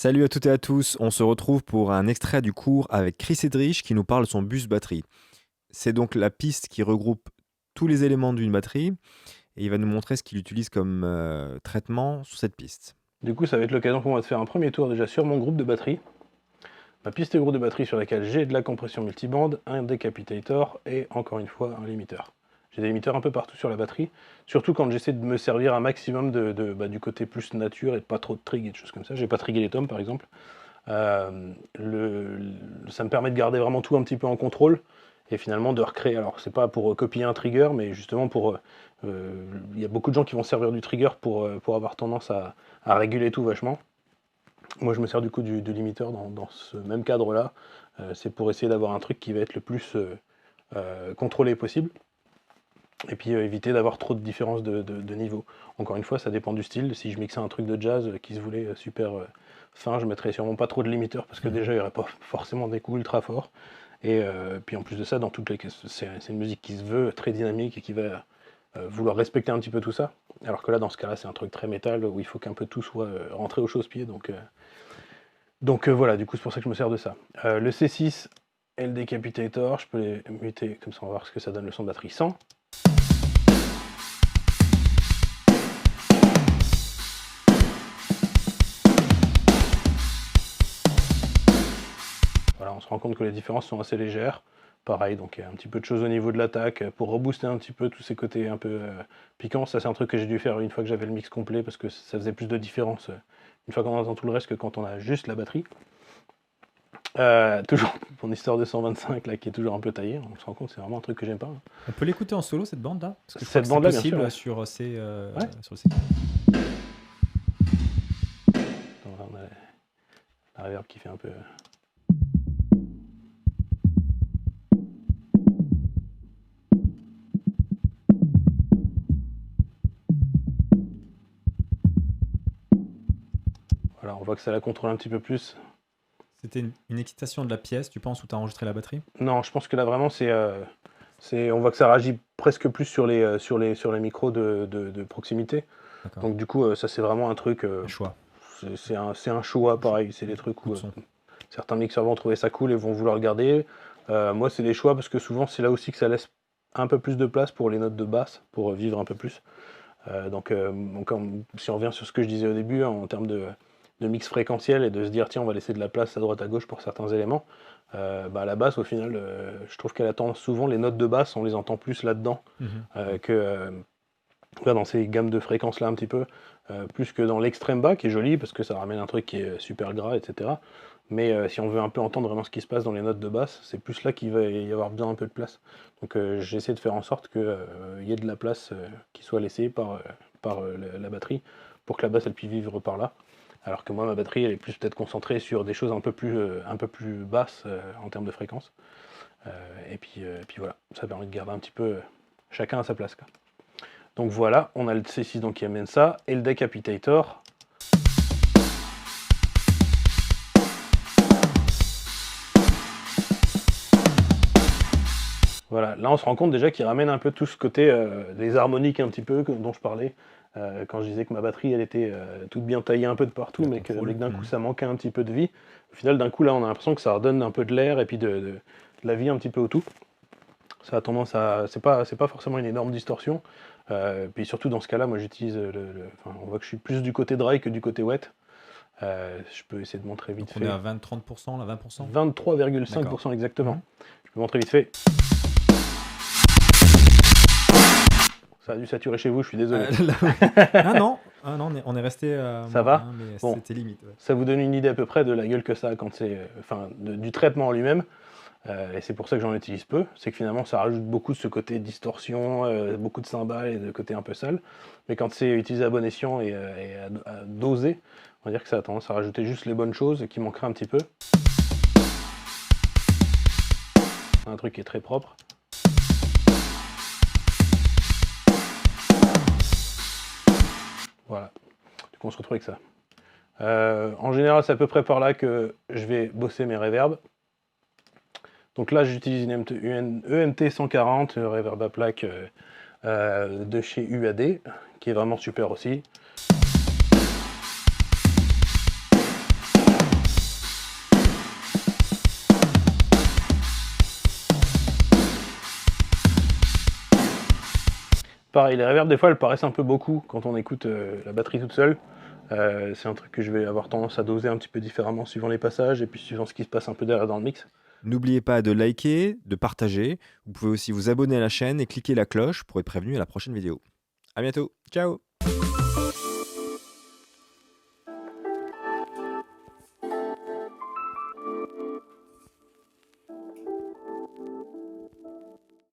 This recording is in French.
Salut à toutes et à tous, on se retrouve pour un extrait du cours avec Chris Edrich qui nous parle de son bus batterie. C'est donc la piste qui regroupe tous les éléments d'une batterie et il va nous montrer ce qu'il utilise comme traitement sur cette piste. Du coup, ça va être l'occasion pour moi de faire un premier tour déjà sur mon groupe de batterie. Ma piste de groupe de batterie sur laquelle j'ai de la compression multibande, un décapitator et encore une fois un limiteur. J'ai des limiteurs un peu partout sur la batterie, surtout quand j'essaie de me servir un maximum du côté plus nature et pas trop de trig et de choses comme ça. J'ai pas trigué les tomes par exemple. Ça me permet de garder vraiment tout un petit peu en contrôle et finalement de recréer. Alors c'est pas pour copier un trigger, mais justement pour... Il y a beaucoup de gens qui vont servir du trigger pour avoir tendance à réguler tout vachement. Moi je me sers du coup du limiteur dans ce même cadre là. C'est pour essayer d'avoir un truc qui va être le plus contrôlé possible. Et puis éviter d'avoir trop de différences de niveau. Encore une fois, ça dépend du style. Si je mixais un truc de jazz qui se voulait super fin, je mettrais sûrement pas trop de limiteur parce que déjà il n'y aurait pas forcément des coups ultra forts. Et puis en plus de ça, dans toutes les c'est une musique qui se veut très dynamique et qui va vouloir respecter un petit peu tout ça. Alors que là, dans ce cas-là, c'est un truc très métal où il faut qu'un peu tout soit rentré au chausse-pied. Donc voilà, du coup, c'est pour ça que je me sers de ça. Le C6 et le décapitator, je peux les muter comme ça, on va voir ce que ça donne le son de batterie sans. Voilà, on se rend compte que les différences sont assez légères. Pareil, donc un petit peu de choses au niveau de l'attaque pour rebooster un petit peu tous ces côtés un peu piquants. Ça, c'est un truc que j'ai dû faire une fois que j'avais le mix complet parce que ça faisait plus de différence une fois qu'on entend tout le reste que quand on a juste la batterie. Toujours mon histoire de 125 là qui est toujours un peu taillée, on se rend compte que c'est vraiment un truc que j'aime pas. On peut l'écouter en solo cette bande là? Parce que Cette bande là, bien possible sûr, ouais. sur ces. Ouais. Sur ces... On a la reverb qui fait un peu. Voilà, on voit que ça la contrôle un petit peu plus. C'était une excitation de la pièce, tu penses, où tu as enregistré la batterie? Non, je pense que là vraiment on voit que ça réagit presque plus sur les micros de proximité. Donc du coup, ça c'est vraiment un truc. Choix. C'est un choix pareil. C'est des trucs où certains mixeurs vont trouver ça cool et vont vouloir le garder. Moi, c'est des choix parce que souvent c'est là aussi que ça laisse un peu plus de place pour les notes de basse, pour vivre un peu plus. Donc si on revient sur ce que je disais au début en termes de mix fréquentiel et de se dire tiens on va laisser de la place à droite à gauche pour certains éléments, la basse au final je trouve qu'elle attend souvent les notes de basse, on les entend plus là-dedans que dans ces gammes de fréquences là un petit peu, plus que dans l'extrême bas qui est joli parce que ça ramène un truc qui est super gras, etc. Mais si on veut un peu entendre vraiment ce qui se passe dans les notes de basse, c'est plus là qu'il va y avoir besoin un peu de place. Donc j'essaie de faire en sorte qu'il y ait de la place qui soit laissée par la batterie pour que la basse elle puisse vivre par là. Alors que moi ma batterie elle est plus peut-être concentrée sur des choses un peu plus basses en termes de fréquence. Et puis voilà, ça permet de garder un petit peu chacun à sa place, quoi. Donc voilà, on a le C6 donc qui amène ça, et le décapitator. Voilà, là on se rend compte déjà qu'il ramène un peu tout ce côté des harmoniques un petit peu dont je parlais quand je disais que ma batterie elle était toute bien taillée un peu de partout, mais que d'un coup ça manquait un petit peu de vie. Au final d'un coup là on a l'impression que ça redonne un peu de l'air et puis de la vie un petit peu au tout. Ça a tendance à... c'est pas forcément une énorme distorsion. Puis surtout dans ce cas là moi j'utilise on voit que je suis plus du côté dry que du côté wet. Je peux essayer de montrer vite fait. On est à 20-30%, là 20%? 23,5% exactement. Je peux montrer vite fait. Ça a dû saturer chez vous, je suis désolé. non, on est resté. Ça va bon, c'était limite. Ouais. Ça vous donne une idée à peu près de la gueule que ça a quand c'est, du traitement en lui-même. Et c'est pour ça que j'en utilise peu. C'est que finalement, ça rajoute beaucoup de ce côté distorsion, beaucoup de cymbales et de côté un peu sale. Mais quand c'est utilisé à bon escient et à doser, on va dire que ça a tendance à rajouter juste les bonnes choses et qui manquerait un petit peu. Un truc qui est très propre. Voilà, du coup on se retrouve avec ça. En général, c'est à peu près par là que je vais bosser mes reverbs. Donc là, j'utilise une EMT 140, reverb à plaque de chez UAD, qui est vraiment super aussi. Pareil, les reverbs, des fois, elles paraissent un peu beaucoup quand on écoute la batterie toute seule. C'est un truc que je vais avoir tendance à doser un petit peu différemment suivant les passages et puis suivant ce qui se passe un peu derrière dans le mix. N'oubliez pas de liker, de partager. Vous pouvez aussi vous abonner à la chaîne et cliquer la cloche pour être prévenu à la prochaine vidéo. À bientôt. Ciao.